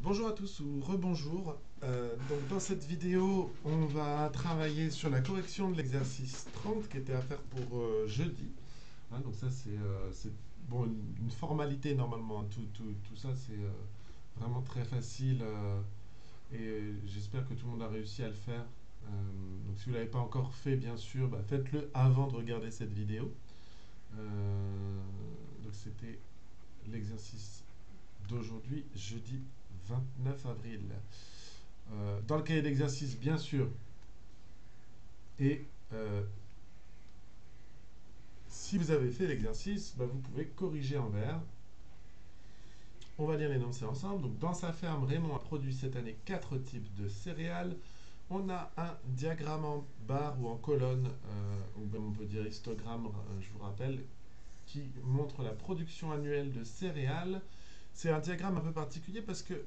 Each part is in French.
Bonjour à tous ou rebonjour. Donc dans cette vidéo, on va travailler sur la correction de l'exercice 30 qui était à faire pour jeudi. Donc ça c'est bon, une formalité normalement. Tout ça c'est vraiment très facile et j'espère que tout le monde a réussi à le faire. Donc si vous ne l'avez pas encore fait, bien sûr, faites-le avant de regarder cette vidéo. Donc c'était l'exercice d'aujourd'hui, jeudi 29 avril. Dans le cahier d'exercice, bien sûr, et si vous avez fait l'exercice, vous pouvez corriger en vert. On va lire l'énoncé ensemble. Donc, dans sa ferme, Raymond a produit cette année 4 types de céréales. On a un diagramme en barre ou en colonne, ou même on peut dire histogramme, je vous rappelle, qui montre la production annuelle de céréales. C'est un diagramme un peu particulier parce que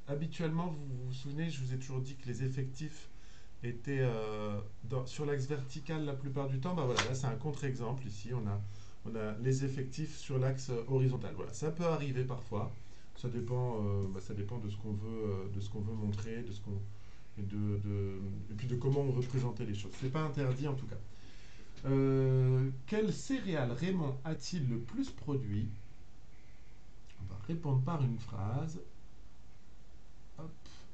habituellement, vous vous souvenez, je vous ai toujours dit que les effectifs étaient sur l'axe vertical la plupart du temps. Voilà, là c'est un contre-exemple. Ici, on a les effectifs sur l'axe horizontal. Voilà, ça peut arriver parfois. Ça dépend de ce qu'on veut montrer, et puis de comment on veut présenter les choses. C'est pas interdit en tout cas. Quelle céréale Raymond a-t-il le plus produit? On va répondre par une phrase. Hop,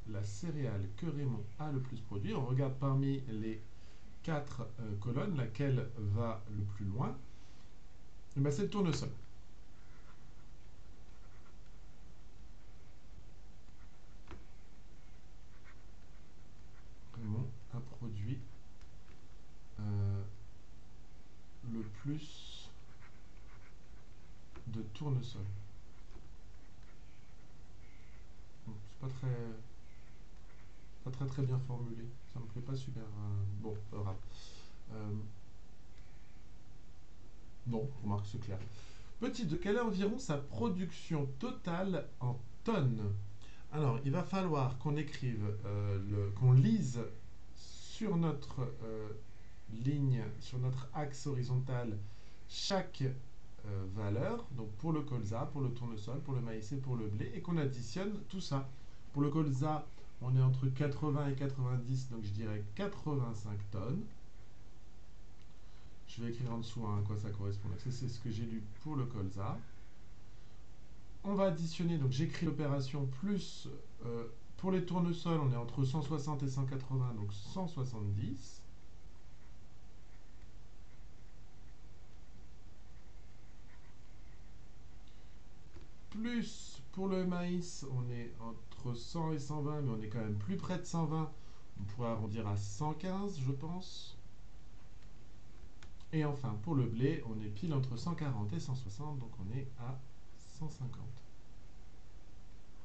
la céréale que Raymond a le plus produit. On regarde parmi les 4 colonnes, laquelle va le plus loin. C'est le tournesol. Raymond a produit le plus de tournesol. C'est pas très bien formulé. Ça me plaît pas super. Bon, pas grave. Non, remarque, c'est clair. Petit 2, quelle est environ sa production totale en tonnes? Alors, il va falloir qu'on écrive, qu'on lise sur notre ligne, sur notre axe horizontal, chaque valeur, donc pour le colza, pour le tournesol, pour le maïs et pour le blé, et qu'on additionne tout ça. Pour le colza, on est entre 80 et 90, donc je dirais 85 tonnes. Je vais écrire en dessous à quoi ça correspond. C'est ce que j'ai lu pour le colza. On va additionner, donc j'écris l'opération plus, pour les tournesols, on est entre 160 et 180, donc 170. Plus pour le maïs, on est entre 100 et 120, mais on est quand même plus près de 120. On pourrait arrondir à 115, je pense. Et enfin, pour le blé, on est pile entre 140 et 160, donc on est à 150.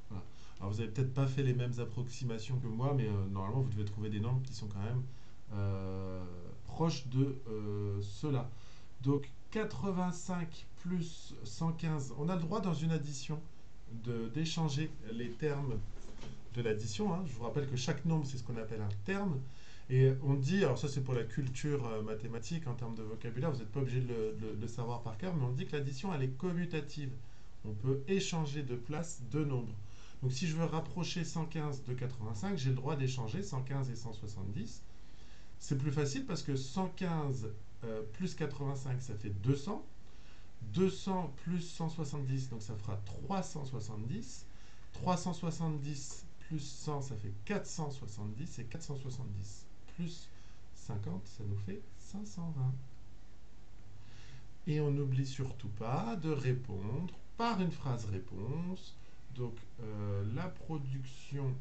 Voilà. Alors vous n'avez peut-être pas fait les mêmes approximations que moi, mais normalement vous devez trouver des nombres qui sont quand même proches de cela. Donc 85 plus 115, on a le droit dans une addition d'échanger les termes de l'addition. Je vous rappelle que chaque nombre, c'est ce qu'on appelle un terme. Et on dit, alors ça c'est pour la culture mathématique en termes de vocabulaire, vous n'êtes pas obligé de le savoir par cœur, mais on dit que l'addition, elle est commutative. On peut échanger de place deux nombres. Donc si je veux rapprocher 115 de 85, j'ai le droit d'échanger 115 et 170. C'est plus facile parce que 115 plus 85, ça fait 200. 200 plus 170, donc ça fera 370. 370 plus 100, ça fait 470. Et 470 plus 50, ça nous fait 520. Et on n'oublie surtout pas de répondre par une phrase réponse. Donc la production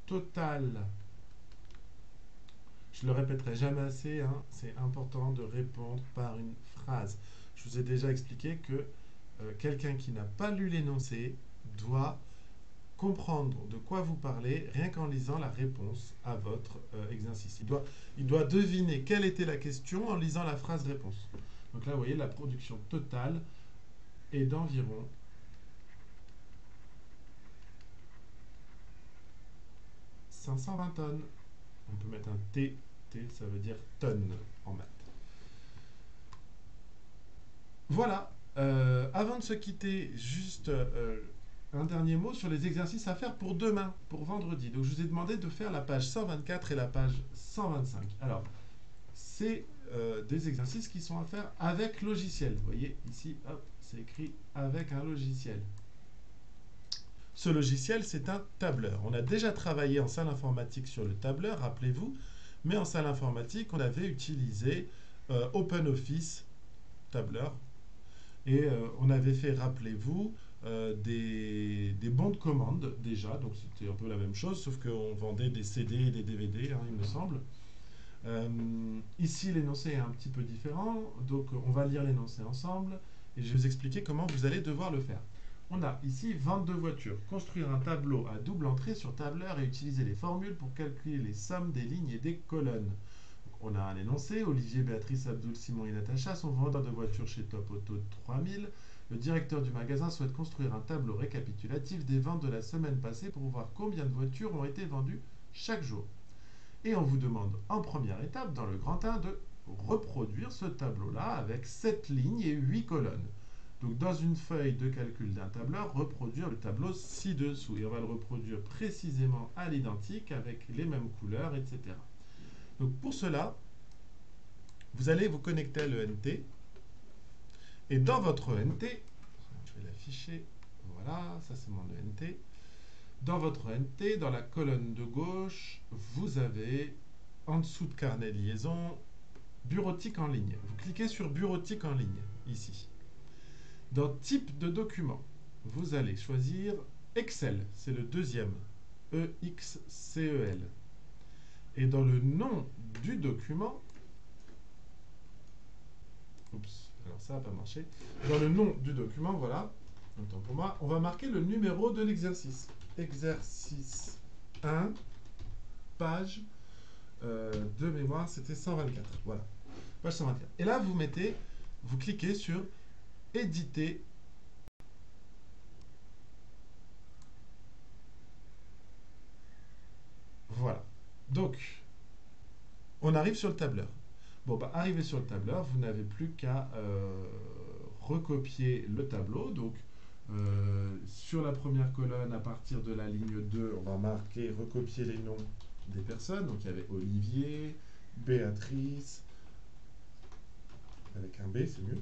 totale, je le répéterai jamais assez, c'est important de répondre par une phrase. Je vous ai déjà expliqué que quelqu'un qui n'a pas lu l'énoncé doit comprendre de quoi vous parlez rien qu'en lisant la réponse à votre exercice. Il doit deviner quelle était la question en lisant la phrase réponse. Donc là, vous voyez, la production totale est d'environ 520 tonnes. On peut mettre un T. T, ça veut dire tonne en maths. Voilà. Avant de se quitter, juste un dernier mot sur les exercices à faire pour demain, pour vendredi. Donc je vous ai demandé de faire la page 124 et la page 125. Alors, c'est des exercices qui sont à faire avec logiciel. Vous voyez ici, hop, c'est écrit avec un logiciel. Ce logiciel, c'est un tableur. On a déjà travaillé en salle informatique sur le tableur, rappelez-vous, mais en salle informatique, on avait utilisé OpenOffice tableur. Et on avait fait, rappelez-vous, des bons de commande déjà, donc c'était un peu la même chose, sauf qu'on vendait des CD et des DVD, hein, il me semble. Ici, l'énoncé est un petit peu différent, donc on va lire l'énoncé ensemble, et je vais vous expliquer comment vous allez devoir le faire. On a ici vente de voitures, construire un tableau à double entrée sur tableur et utiliser les formules pour calculer les sommes des lignes et des colonnes. On a un énoncé, Olivier, Béatrice, Abdoul, Simon et Natacha sont vendeurs de voitures chez Top Auto 3000. Le directeur du magasin souhaite construire un tableau récapitulatif des ventes de la semaine passée pour voir combien de voitures ont été vendues chaque jour. Et on vous demande en première étape, dans le grand 1, de reproduire ce tableau-là avec 7 lignes et 8 colonnes. Donc dans une feuille de calcul d'un tableur, reproduire le tableau ci-dessous. Et on va le reproduire précisément à l'identique avec les mêmes couleurs, etc. Donc pour cela, vous allez vous connecter à l'ENT. Et dans votre ENT, je vais l'afficher, voilà, ça c'est mon ENT. Dans votre ENT, dans la colonne de gauche, vous avez, en dessous de carnet de liaison, bureautique en ligne. Vous cliquez sur bureautique en ligne, ici. Dans type de document, vous allez choisir Excel, c'est le deuxième, EXCEL. Et dans le nom du document, oups, alors ça n'a pas marché. Dans le nom du document, voilà, autant pour moi, on va marquer le numéro de l'exercice. Exercice 1, page de mémoire, c'était 124. Voilà, page 124. Et là, vous cliquez sur éditer. Voilà. Donc, on arrive sur le tableur. Bon, bah, arrivé sur le tableur, vous n'avez plus qu'à recopier le tableau. Donc, sur la première colonne, à partir de la ligne 2, on va marquer, recopier les noms des personnes. Donc, il y avait Olivier, Béatrice, avec un B, c'est mieux,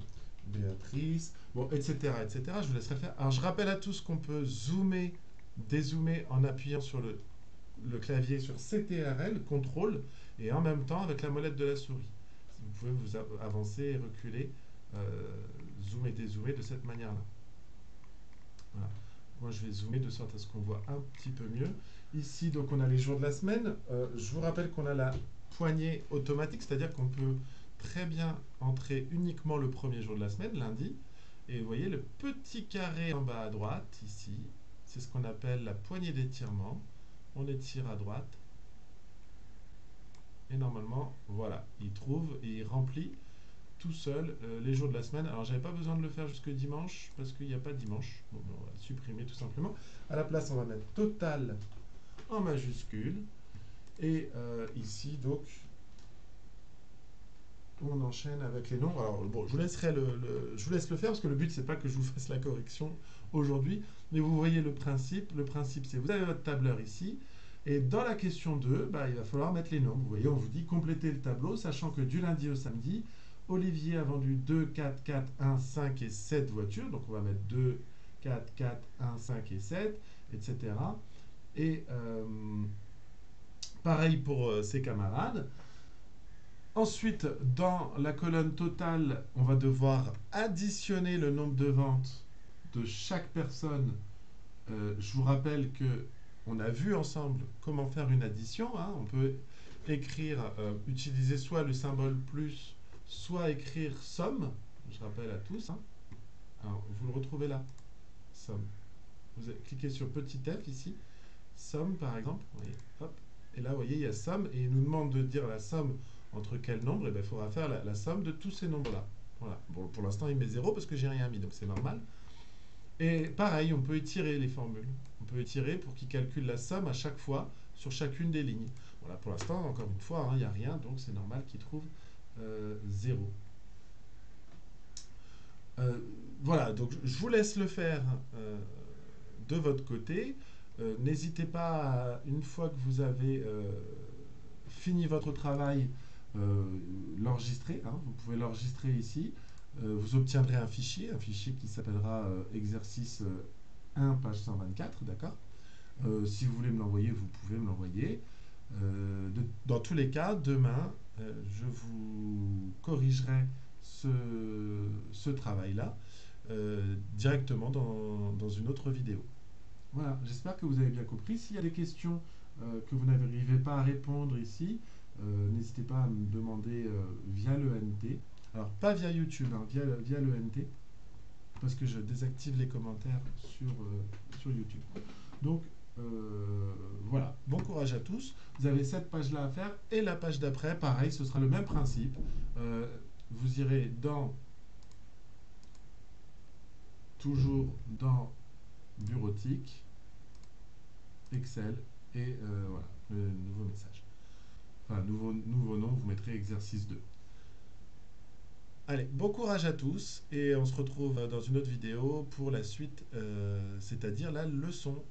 Béatrice, bon, etc., etc. Je vous laisserai faire. Alors, je rappelle à tous qu'on peut zoomer, dézoomer en appuyant sur le clavier sur CTRL, contrôle, et en même temps avec la molette de la souris. Vous pouvez vous avancer et reculer, zoomer, dézoomer de cette manière-là. Voilà. Moi, je vais zoomer de sorte à ce qu'on voit un petit peu mieux. Ici, donc, on a les jours de la semaine. Je vous rappelle qu'on a la poignée automatique, c'est-à-dire qu'on peut très bien entrer uniquement le premier jour de la semaine, lundi. Et vous voyez le petit carré en bas à droite, ici, c'est ce qu'on appelle la poignée d'étirement. On étire à droite. Et normalement, voilà, il trouve et il remplit tout seul les jours de la semaine. Alors, j'avais pas besoin de le faire jusque dimanche parce qu'il n'y a pas de dimanche. Bon, on va supprimer tout simplement. À la place, on va mettre total en majuscule. Et ici, donc, on enchaîne avec les nombres. Alors, bon, je vous laisse le faire parce que le but, c'est pas que je vous fasse la correction aujourd'hui. Mais vous voyez le principe. Le principe, c'est vous avez votre tableur ici. Et dans la question 2, bah, il va falloir mettre les nombres. Vous voyez, on vous dit compléter le tableau, sachant que du lundi au samedi, Olivier a vendu 2, 4, 4, 1, 5 et 7 voitures. Donc, on va mettre 2, 4, 4, 1, 5 et 7, etc. Et pareil pour ses camarades. Ensuite, dans la colonne totale, on va devoir additionner le nombre de ventes de chaque personne. Je vous rappelle que on a vu ensemble comment faire une addition. Hein. On peut écrire, utiliser soit le symbole plus, soit écrire somme. Je rappelle à tous. Hein. Alors, vous le retrouvez là, somme. Vous cliquez sur petit f ici, somme par exemple. Vous voyez, hop. Et là, vous voyez, il y a somme et il nous demande de dire la somme entre quel nombre. Et bien, il faudra faire la somme de tous ces nombres-là. Voilà. Bon, pour l'instant, il met 0 parce que j'ai rien mis, donc c'est normal. Et pareil, on peut étirer les formules. On peut étirer pour qu'il calcule la somme à chaque fois sur chacune des lignes. Voilà, pour l'instant, encore une fois, il n'y a rien, donc c'est normal qu'il trouve 0. Voilà, donc je vous laisse le faire de votre côté. N'hésitez pas, une fois que vous avez fini votre travail, l'enregistrer, hein. Vous pouvez l'enregistrer ici. Vous obtiendrez un fichier qui s'appellera exercice 1, page 124, d'accord? Si vous voulez me l'envoyer, vous pouvez me l'envoyer. Dans tous les cas, demain, je vous corrigerai ce travail-là directement dans une autre vidéo. Voilà, j'espère que vous avez bien compris. S'il y a des questions que vous n'arrivez pas à répondre ici, n'hésitez pas à me demander via le NT. Alors, pas via YouTube, hein, via le NT, parce que je désactive les commentaires sur YouTube. Donc, voilà, bon courage à tous. Vous avez cette page-là à faire et la page d'après, pareil, ce sera le même principe. Vous irez toujours dans bureautique, Excel et voilà, le nouveau message. Enfin, nouveau nom, vous mettrez exercice 2. Allez, bon courage à tous et on se retrouve dans une autre vidéo pour la suite, c'est-à-dire la leçon